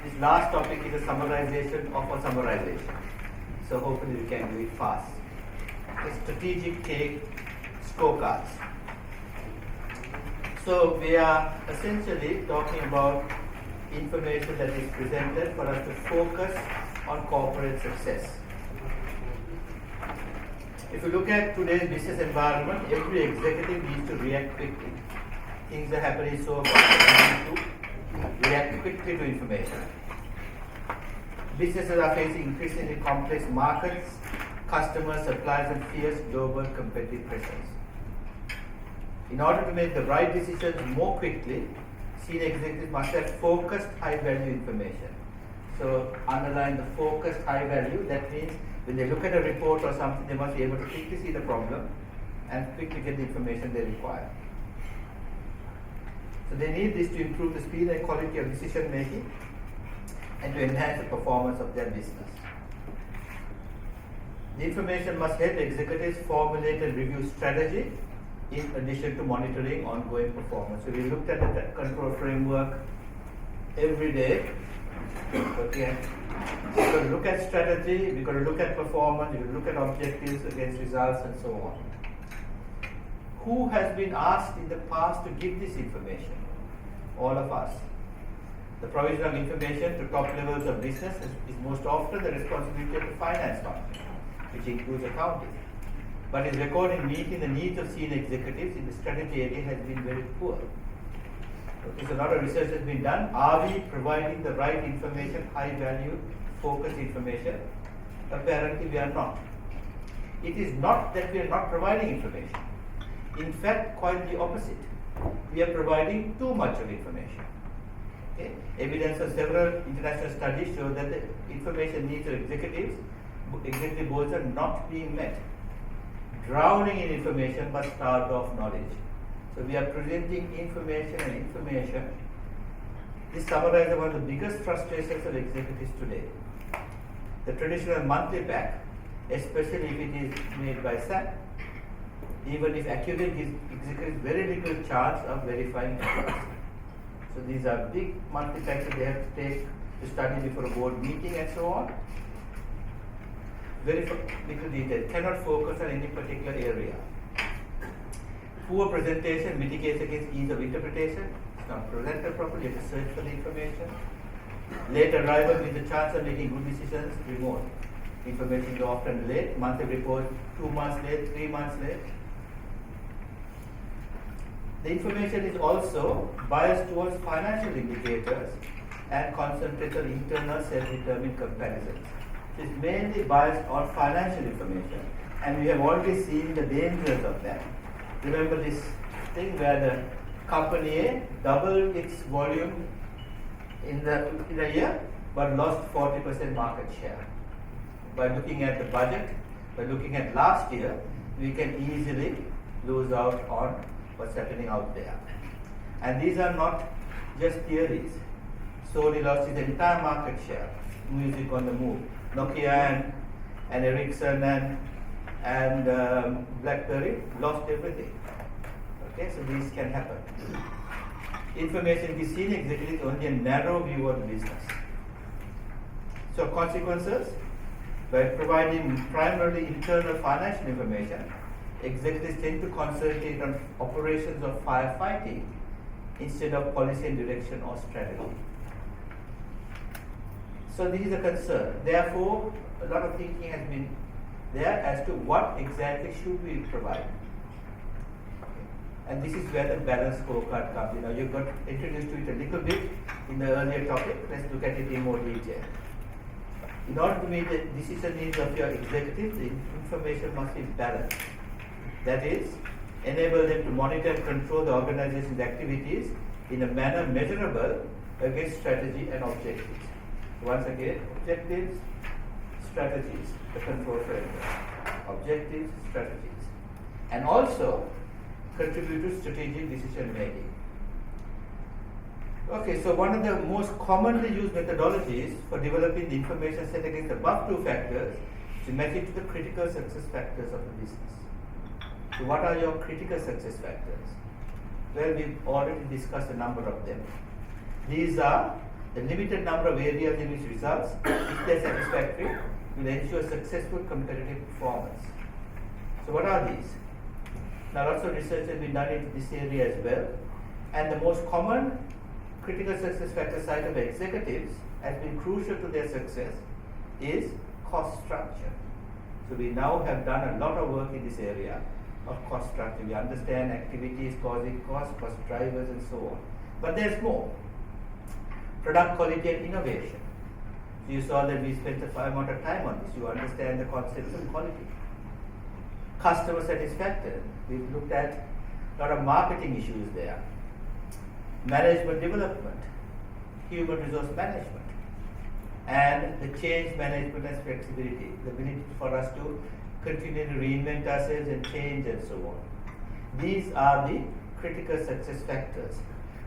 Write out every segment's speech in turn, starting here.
This last topic is a summarization of a summarization. So hopefully we can do it fast. The strategic take scorecards. So we are essentially talking about information that is presented for us to focus on corporate success. If you look at today's business environment, every executive needs to react quickly. Things are happening so fast, we need to react quickly to information. Businesses are facing increasingly complex markets, customers, suppliers, and fierce global competitive pressures. In order to make the right decisions more quickly, senior executives must have focused high-value information. So underline the focused high value. That means when they look at a report or something, they must be able to quickly see the problem and quickly get the information they require. So they need this to improve the speed and quality of decision making and to enhance the performance of their business. The information must help executives formulate and review strategy in addition to monitoring ongoing performance. So we looked at the control framework every day. Okay. So we've got to look at strategy, we've got to look at performance, we've got to look at objectives against results and so on. Who has been asked in the past to give this information? All of us. The provision of information to top levels of business is most often the responsibility of the finance function, which includes accounting. But its record in meeting the needs of senior executives in the strategy area has been very poor. Okay, so a lot of research has been done. Are we providing the right information, high value, focused information? Apparently we are not. It is not that we are not providing information. In fact, quite the opposite. We are providing too much of information. Okay? Evidence of several international studies show that the information needs of executive boards are not being met. Drowning in information but starved of knowledge. So we are presenting information and information. This summarizes one of the biggest frustrations of executives today. The traditional monthly pack, especially if it is made by SAP, even if accurate, gives executives very little chance of verifying accuracy. So these are big monthly packs that they have to take to study before a board meeting and so on. Very little detail, cannot focus on any particular area. Poor presentation mitigates against ease of interpretation. It's not presented properly, you have to search for the information. Late arrival with the chance of making good decisions, remote. Information is often late, monthly report 2 months late, 3 months late. The information is also biased towards financial indicators and concentrates on internal self-determined comparisons. It's mainly biased on financial information, and we have already seen the dangers of that. Remember this thing where the company A doubled its volume in a year but lost 40% market share. By looking at the budget, by looking at last year, we can easily lose out on what's happening out there. And these are not just theories. Sony lost its entire market share, music on the move. Nokia and Ericsson and BlackBerry lost everything. Okay, so these can happen. Information gives senior executives only a narrow view of the business. So consequences, by providing primarily internal financial information, executives tend to concentrate on operations of firefighting instead of policy and direction or strategy. So this is a concern. Therefore, a lot of thinking has been there as to what exactly should we provide. And this is where the balanced scorecard comes in. Now you got introduced to it a little bit in the earlier topic. Let's look at it in more detail. In order to meet the decision needs of your executives, the information must be balanced. That is, enable them to monitor and control the organization's activities in a manner measurable against strategy and objectives. Once again, objectives, strategies, the control framework. Objectives, strategies. And also contribute to strategic decision making. Okay, so one of the most commonly used methodologies for developing the information set against the above two factors is to match it to the critical success factors of the business. So what are your critical success factors? Well, we've already discussed a number of them. These are The limited number of areas in which results, if they are satisfactory, will ensure successful competitive performance. So what are these? Now lots of research has been done in this area as well, and the most common critical success factor cited by executives has been crucial to their success is cost structure. So we now have done a lot of work in this area of cost structure. We understand activities causing cost drivers and so on. But there's more. Product quality and innovation. So you saw that we spent a fair amount of time on this. You understand the concepts of quality. Customer satisfaction. We've looked at a lot of marketing issues there. Management development, human resource management, and the change management and flexibility, the ability for us to continue to reinvent ourselves and change and so on. These are the critical success factors.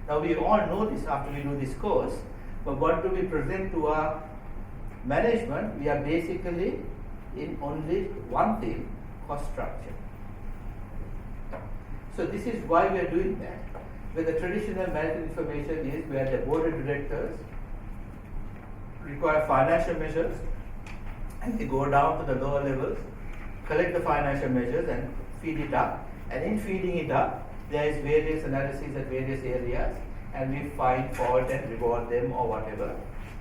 Now we all know this after we do this course, but what do we present to our management? We are basically in only one thing, cost structure. So this is why we are doing that. Where the traditional management information is where the board of directors require financial measures and they go down to the lower levels, collect the financial measures and feed it up. And in feeding it up, there is various analyses at various areas and we find fault and reward them or whatever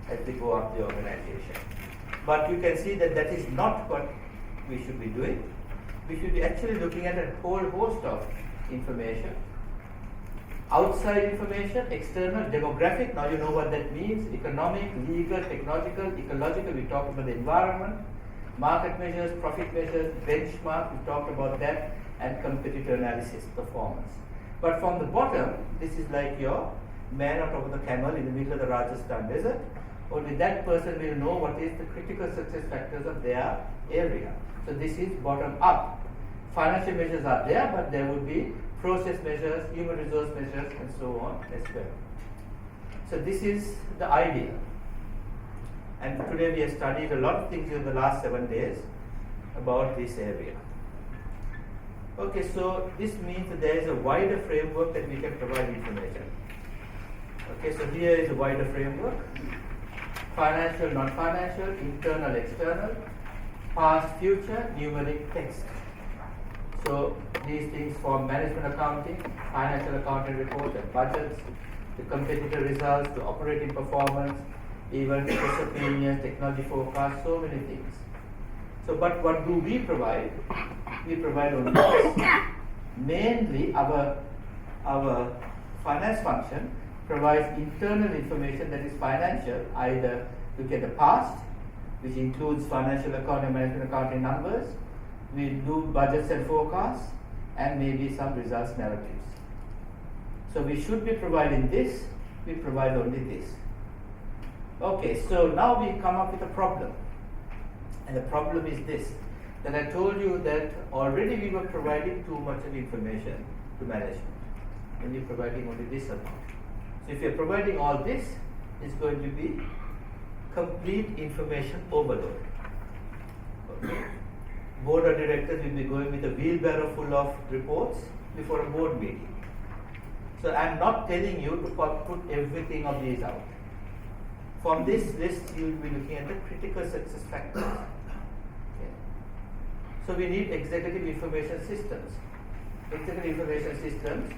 as they go up the organization. But you can see that that is not what we should be doing. We should be actually looking at a whole host of information. Outside information, external, demographic, now you know what that means, economic, legal, technological, ecological, we talked about the environment, market measures, profit measures, benchmark, we talked about that, and competitor analysis, performance. But from the bottom, this is like your man on top of the camel in the middle of the Rajasthan desert. Only that person will know what is the critical success factors of their area. So this is bottom up. Financial measures are there, but there would be process measures, human resource measures, and so on as well. So this is the idea. And today we have studied a lot of things in the last 7 days about this area. Okay, so this means that there is a wider framework that we can provide information. Okay, so here is a wider framework. Financial, non-financial, internal, external, past, future, numeric, text. So these things for management accounting, financial accounting reports and budgets, the competitor results, the operating performance, even business opinions, technology forecasts, so many things. So, but what do we provide? We provide only this. Mainly our finance function provides internal information that is financial, either look at the past, which includes financial accounting, management accounting numbers, we do budgets and forecasts, and maybe some results narratives. So we should be providing this, we provide only this. Okay, so now we come up with a problem. And the problem is this, that I told you that already we were providing too much of information to management. And we're providing only this amount. So if you're providing all this, it's going to be complete information overload. Okay? Board of directors will be going with a wheelbarrow full of reports before a board meeting. So I'm not telling you to put everything of these out. From this list, you will be looking at the critical success factors. Okay. So we need executive information systems. Executive information systems,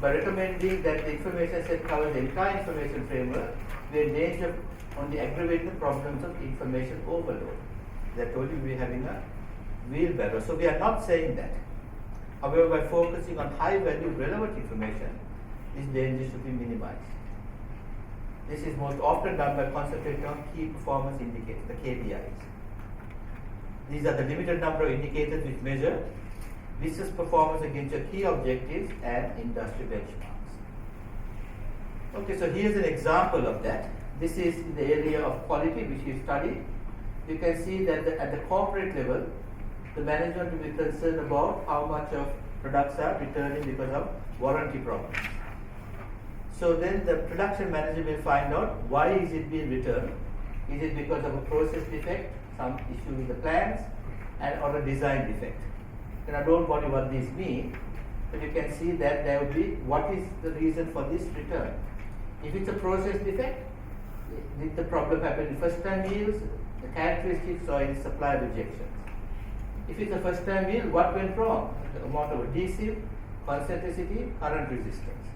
by recommending that the information set covers the entire information framework, we are in danger of only aggravating the problems of information overload. As I told you, we are having a wheelbarrow. So we are not saying that. However, by focusing on high value relevant information, this danger should be minimized. This is most often done by concentrating on key performance indicators, the KPIs. These are the limited number of indicators which measure business performance against your key objectives and industry benchmarks. Okay, so here's an example of that. This is in the area of quality which we studied. You can see that at the corporate level, the management will be concerned about how much of products are returning because of warranty problems. So then the production manager will find out why is it being returned. Is it because of a process defect, some issue with the plans, or a design defect? And I don't worry what these mean, but you can see that there will be what is the reason for this return. If it's a process defect, did the problem happen in first time yields, the characteristics, or in supply rejections? If it's a first time yield, what went wrong? The amount of adhesive, concentricity, current resistance.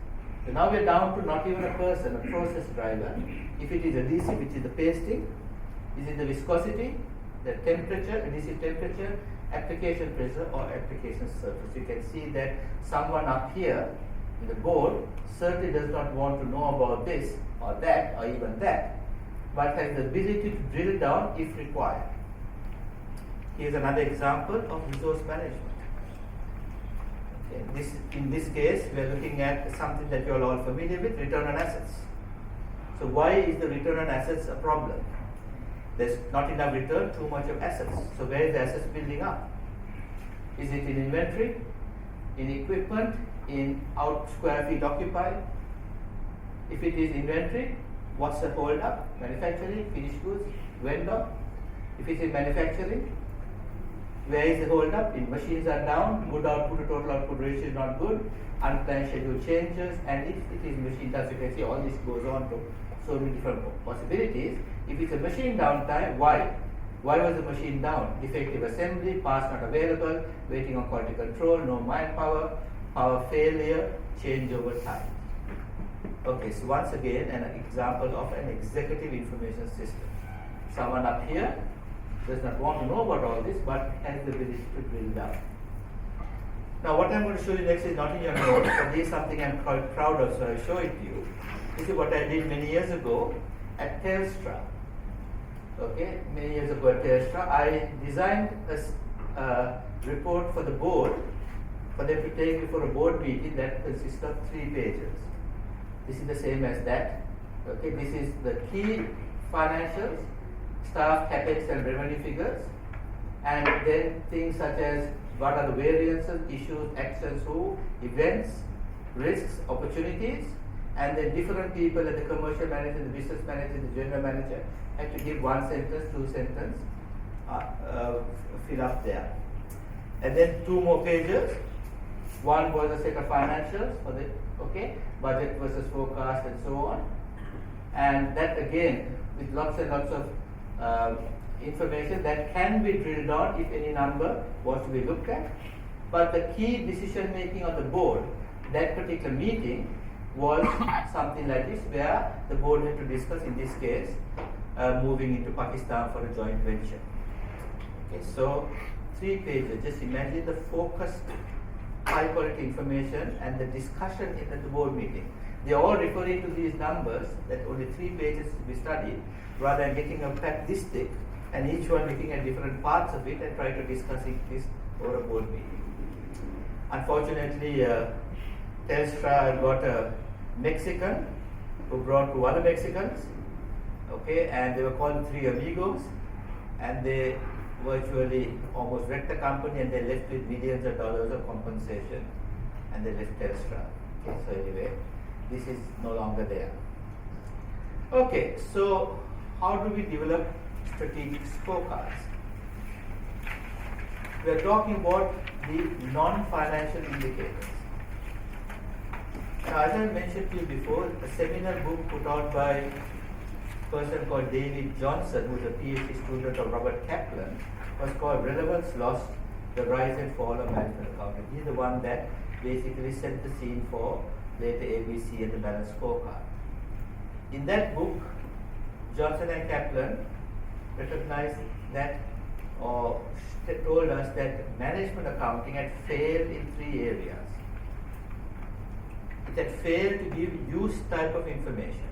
So now we're down to not even a person, a process driver. If it is adhesive, which is the pasting, is it the viscosity, the temperature, adhesive temperature, application pressure, or application surface? You can see that someone up here in the board certainly does not want to know about this or that or even that, but has the ability to drill down if required. Here's another example of resource management. Okay, in this case, we are looking at something that you are all familiar with, return on assets. So why is the return on assets a problem? There's not enough return, too much of assets. So where is the assets building up? Is it in inventory, in equipment, in out square feet occupied? If it is inventory, what's the hold up? Manufacturing, finished goods, vendor. If it's in manufacturing, where is the hold up? In machines are down, good output to total output ratio is not good, unplanned schedule changes, and if it is machine downtime, you can see all this goes on to so many different possibilities. If it's a machine downtime, why? Why was the machine down? Defective assembly, parts not available, waiting on quality control, no manpower, power failure, change over time. Okay, so once again, an example of an executive information system. Someone up here does not want to know about all this, but has the ability to drill down. Now, what I'm going to show you next is not in your notes, but this is something I'm quite proud of, so I'll show it to you. This is what I did many years ago at Telstra. Okay, many years ago at Telstra, I designed a report for the board for them to take before a board meeting that consists of 3 pages. This is the same as that. Okay, this is the key financials, staff, capex, and revenue figures, and then things such as what are the variances, issues, actions, who, events, risks, opportunities, and then different people, like the commercial manager, the business manager, the general manager, had to give 1 sentence, 2 sentence, fill up there. And then 2 more pages. One was a set of financials for the budget versus forecast and so on. And that again, with lots and lots of information that can be drilled on if any number was to be looked at. But the key decision making of the board, that particular meeting, was something like this, where the board had to discuss, in this case, moving into Pakistan for a joint venture. Okay, so 3 pages. Just imagine the focused, high quality information and the discussion in the board meeting. They are all referring to these numbers, that only 3 pages to be studied, rather than getting a pack this thick and each one looking at different parts of it and try to discuss this over a board meeting. Unfortunately, Telstra got a Mexican who brought 2 other Mexicans, okay, and they were called 3 amigos, and they virtually almost wrecked the company, and they left with millions of dollars of compensation, and they left Telstra. Okay, so anyway, this is no longer there. Okay, so how do we develop strategic scorecards? We are talking about the non-financial indicators. Now, as I mentioned to you before, a seminal book put out by a person called David Johnson, who is a PhD student of Robert Kaplan, was called Relevance Lost, the Rise and Fall of Management Accounting. He's the one that basically set the scene for later ABC and the balanced scorecard. In that book, Johnson and Kaplan recognized that, or told us that management accounting had failed in 3 areas. It had failed to give use type of information.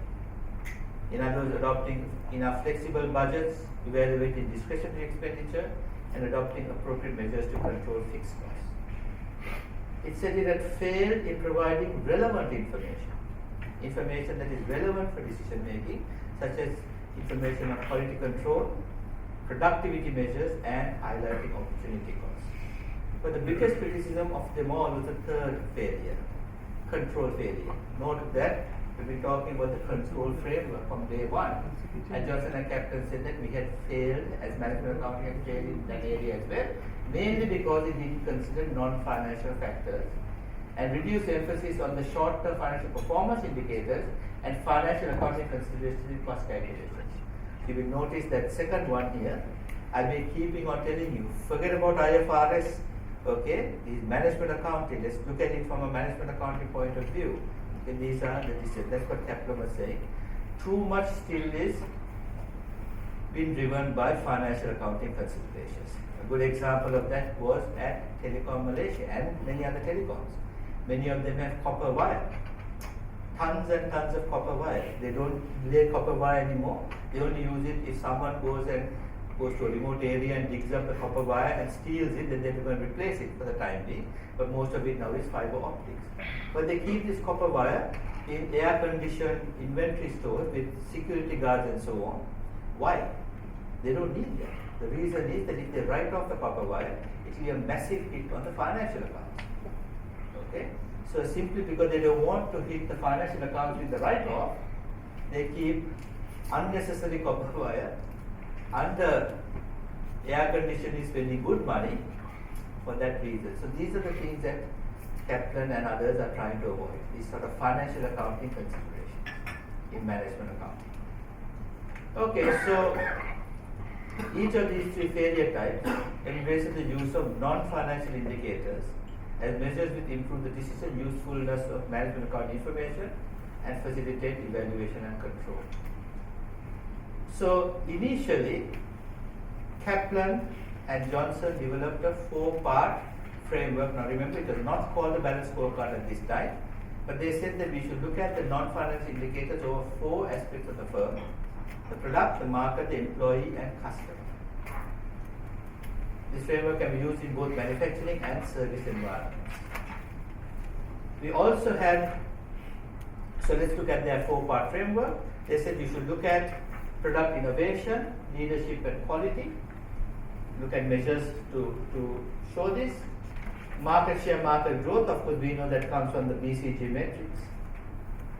In other words, adopting enough flexible budgets, evaluating discretionary expenditure, and adopting appropriate measures to control fixed costs. It said it had failed in providing relevant information that is relevant for decision making, such as information on quality control, productivity measures, and highlighting opportunity costs. But the biggest criticism of them all was the third failure, control failure. Note that we've been talking about the control framework from day one, and Johnson and Kaplan said that we had failed, as management accounting had failed in that area as well, mainly because it didn't consider non-financial factors and reduced emphasis on the short-term financial performance indicators and financial accounting considerations in cost calculations. You will notice that second one here, I'll be keeping on telling you, forget about IFRS, okay, these management accounting, let's look at it from a management accounting point of view. Okay, these are the decisions, that's what Kaplan was saying. Too much still is being driven by financial accounting considerations. A good example of that was at Telecom Malaysia and many other telecoms. Many of them have copper wire. Tons and tons of copper wire. They don't lay copper wire anymore. They only use it if someone goes to a remote area and digs up the copper wire and steals it, then they're going to replace it for the time being. But most of it now is fiber optics. But they keep this copper wire in air-conditioned inventory stores with security guards and so on. Why? They don't need that. The reason is that if they write off the copper wire, it will be a massive hit on the financial accounts. Okay? So simply because they don't want to hit the financial accounts with the write-off, they keep unnecessary copper wire under air conditioning, spending good money for that reason. So these are the things that Kaplan and others are trying to avoid, these sort of financial accounting considerations in management accounting. Okay, so each of these three failure types embraces the use of non-financial indicators as measures which improve the decision usefulness of management account information and facilitate evaluation and control. So initially, Kaplan and Johnson developed a 4-part framework. Now remember, it was not called the balanced scorecard at this time, but they said that we should look at the non-financial indicators over 4 aspects of the firm: the product, the market, the employee, and customer. This framework can be used in both manufacturing and service environments. We also had, so let's look at their 4-part framework. They said you should look at product innovation, leadership and quality. Look at measures to show this. Market share, market growth, of course we know that comes from the BCG metrics.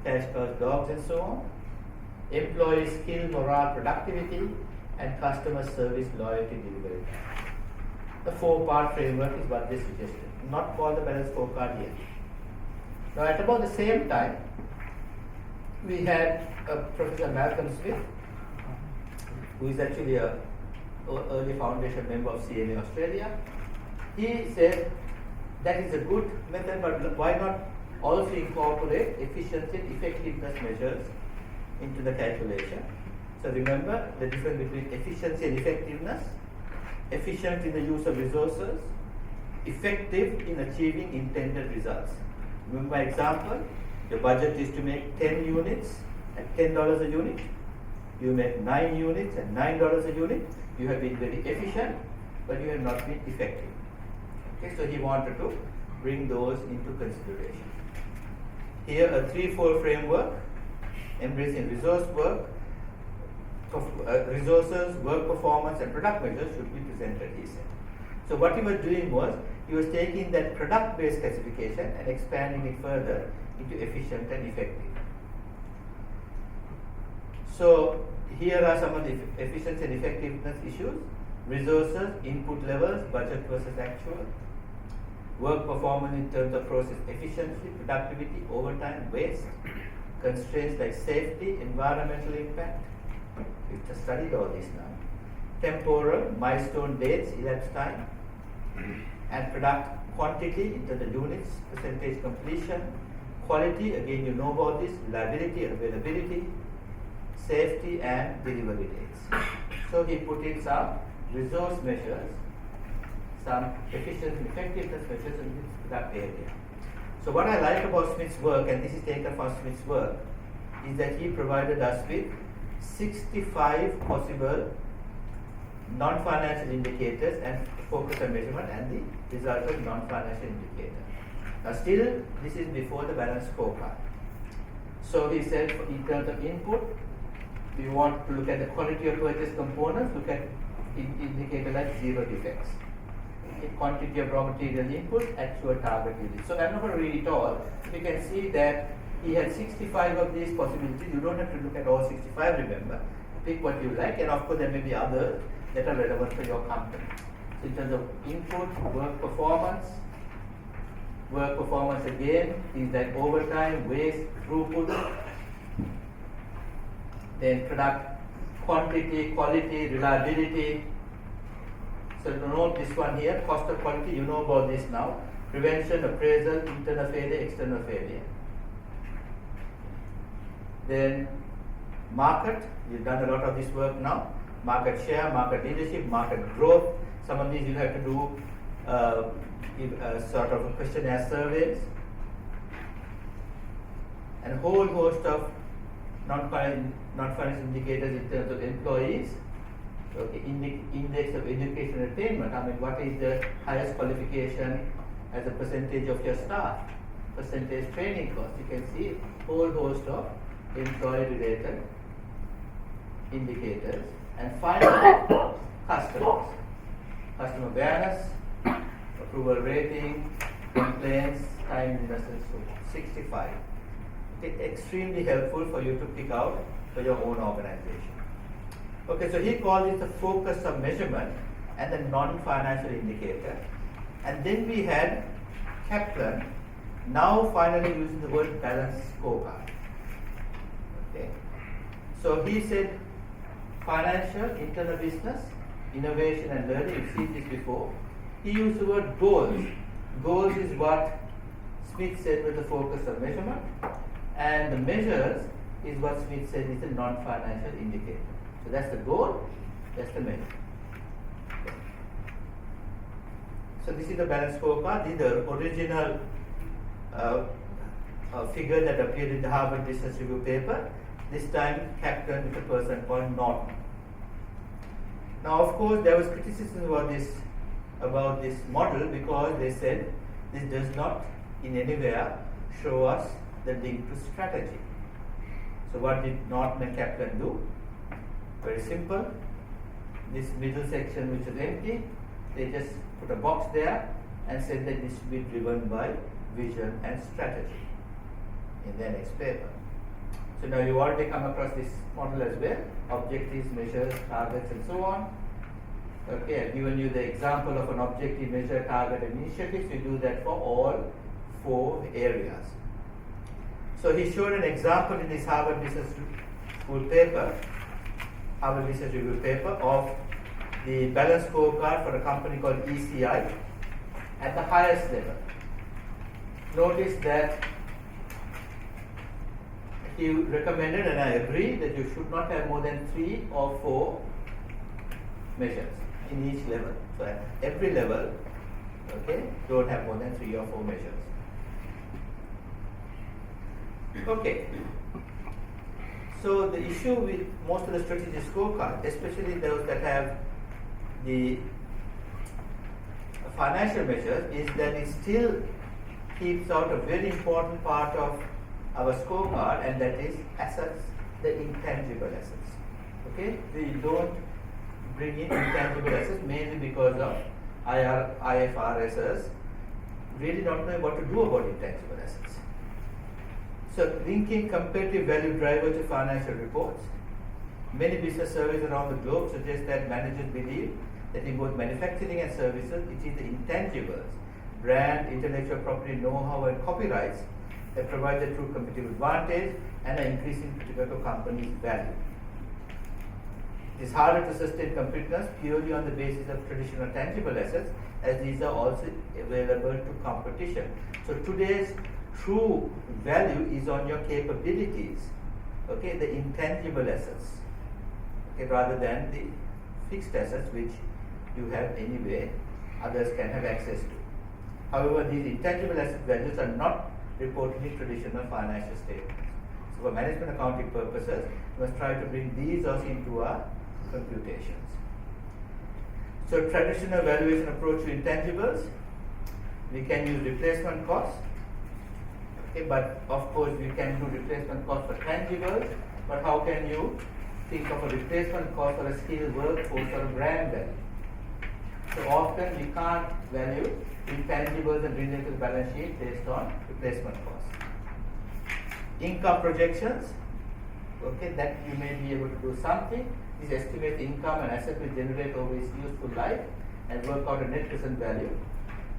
Cash cows, dogs and so on. Employee skill, morale, productivity, and customer service, loyalty, delivery. The 4-part framework is what they suggested, not called the balanced scorecard yet. Now at about the same time, we had Professor Malcolm Smith, who is actually a early foundation member of CMA Australia. He said that is a good method, but why not also incorporate efficiency and effectiveness measures into the calculation? So remember the difference between efficiency and effectiveness. Efficient in the use of resources, effective in achieving intended results. Remember my example, your budget is to make 10 units at $10 a unit. You make 9 units at $9 a unit. You have been very efficient, but you have not been effective. Okay, so he wanted to bring those into consideration. Here a 3-4 framework embracing resources, work performance and product measures should be presented, he said. So what he was doing was, he was taking that product-based classification and expanding it further into efficient and effective. So here are some of the efficiency and effectiveness issues: resources, input levels, budget versus actual, work performance in terms of process efficiency, productivity, overtime, waste, constraints like safety, environmental impact. We've just studied all this now. Temporal, milestone dates, elapsed time, and product quantity into the units, percentage completion, quality, again you know about this, reliability, availability, safety and delivery dates. So he put in some resource measures, some efficiency and effectiveness measures in that area. So what I like about Smith's work, and this is taken from Smith's work, is that he provided us with 65 possible non-financial indicators and focus on measurement and the result of non-financial indicator. Now still, this is before the balanced scorecard. So he said in terms of input, we want to look at the quality of purchase components, look at indicator like 0 defects. Okay, quantity of raw material input, actual target unit. So I'm not going to read it all. You can see that he had 65 of these possibilities. You don't have to look at all 65, remember. Pick what you like, and of course there may be others that are relevant for your company. So in terms of input, work performance again, things like overtime, waste, throughput, Then product quantity, quality, reliability. So to note this one here, cost of quality, you know about this now. Prevention, appraisal, internal failure, external failure. Then market, you've done a lot of this work now. Market share, market leadership, market growth. Some of these you have to do sort of a questionnaire surveys. And a whole host of non-financial indicators in terms of employees. Okay, index of education attainment. I mean, what is the highest qualification as a percentage of your staff? Percentage training cost. You can see a whole host of employee-related indicators. And finally, customers. Customer awareness, approval rating, complaints, time investment, so 65. Okay, extremely helpful for you to pick out for your own organization. Okay, so he called it the focus of measurement and the non-financial indicator. And then we had Kaplan, now finally using the word balanced scorecard. Okay, so he said financial, internal business, innovation and learning. You've seen this before. He used the word goals. Goals is what Smith said was the focus of measurement, and the measures is what Smith said is the non-financial indicator. So that's the goal, that's the measure. Okay. So this is the balanced scorecard. This is the original figure that appeared in the Harvard Business Review paper. This time Kaplan with a person called Norton. Now, of course, there was criticism about this model because they said this does not in anywhere show us the link to strategy. So what did Norton and Kaplan do? Very simple. This middle section which is empty, they just put a box there and said that this should be driven by vision and strategy in their next paper. So now you've already come across this model as well, objectives, measures, targets and so on. Okay, I've given you the example of an objective, measure, target and initiatives. You do that for all 4 areas. So he showed an example in this Harvard Business School paper, Harvard Business Review paper, of the balanced scorecard for a company called ECI at the highest level. Notice that he recommended, and I agree, that you should not have more than 3 or 4 measures in each level. So at every level, okay, don't have more than 3 or 4 measures. Okay. So the issue with most of the strategic scorecard, especially those that have the financial measures, is that it still keeps out a very important part of our scorecard, and that is assets, the intangible assets. Okay, we don't bring in intangible assets mainly because of IFRSs really not knowing what to do about intangible assets. So linking comparative value driver to financial reports. Many business surveys around the globe suggest that managers believe that in both manufacturing and services, it is the intangibles, brand, intellectual property, know-how and copyrights that provide the true competitive advantage and are increasing critical to companies' value. It is harder to sustain competitiveness purely on the basis of traditional tangible assets, as these are also available to competition. So today's true value is on your capabilities, okay, the intangible assets, okay, rather than the fixed assets which you have anyway, others can have access to. However, these intangible asset values are not reported in traditional financial statements. So for management accounting purposes, we must try to bring these also into our computations. So traditional valuation approach to intangibles, we can use replacement cost. Okay, but of course we can do replacement cost for tangibles, but how can you think of a replacement cost for a skilled workforce or a brand value? So often we can't value intangibles and bring them to the balance sheet based on replacement cost. Income projections, okay, that you may be able to do something. Is estimate income and asset will generate over its useful life and work out a net present value.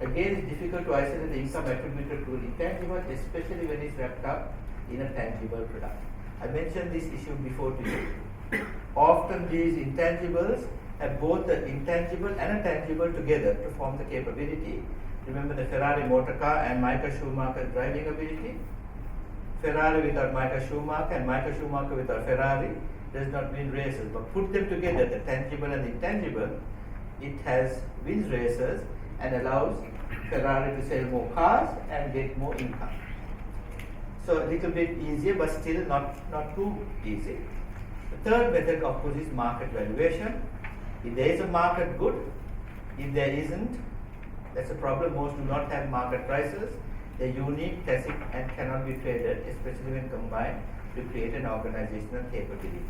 Again, it's difficult to isolate the income attributed to an intangible, especially when it's wrapped up in a tangible product. I mentioned this issue before to you. Often these intangibles have both the intangible and a tangible together to form the capability. Remember the Ferrari motor car and Michael Schumacher's driving ability? Ferrari without Michael Schumacher and Michael Schumacher without Ferrari does not win races. But put them together, the tangible and the intangible, it has wins races and allows Ferrari to sell more cars and get more income. So a little bit easier, but still not too easy. The third method, of course, is market valuation. If there is a market, good. If there isn't, that's a problem. Most do not have market prices. They're unique, tacit, and cannot be traded, especially when combined to create an organizational capability.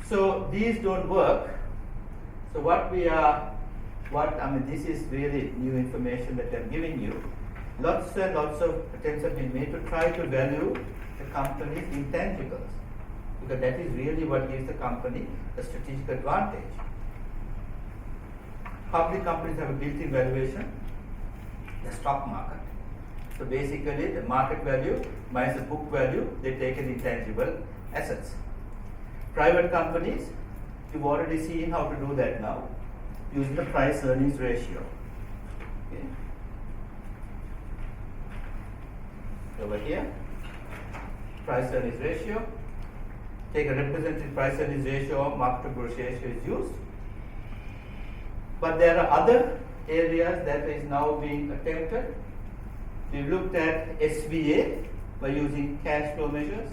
So these don't work. So this is really new information that I'm giving you. Lots and lots of attempts have been made to try to value the company's intangibles, because that is really what gives the company a strategic advantage. Public companies have a built-in valuation, the stock market. So basically, the market value minus the book value, they take an intangible assets. Private companies, you've already seen how to do that now, using the price-earnings ratio. Okay. Over here, price-earnings ratio. Take a representative price-earnings ratio, market-to-growth ratio is used. But there are other areas that is now being attempted. We've looked at SVA by using cash flow measures.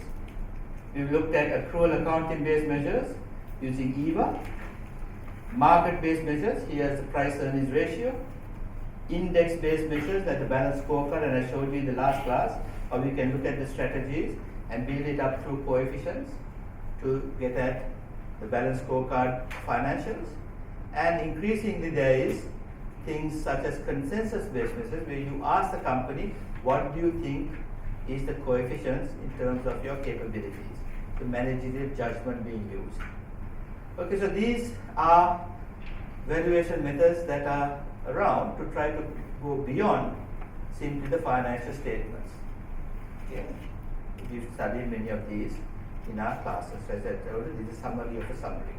We've looked at accrual accounting-based measures using EVA. Market-based measures, here's the price-earnings ratio. Index-based measures like the balanced scorecard, and I showed you in the last class how we can look at the strategies and build it up through coefficients to get at the balanced scorecard financials. And increasingly there is things such as consensus-based measures where you ask the company, what do you think is the coefficients in terms of your capabilities, the managerial judgment being used. Okay, so these are valuation methods that are around to try to go beyond simply the financial statements. Okay, we've studied many of these in our classes. As I told you, this is a summary of a summary.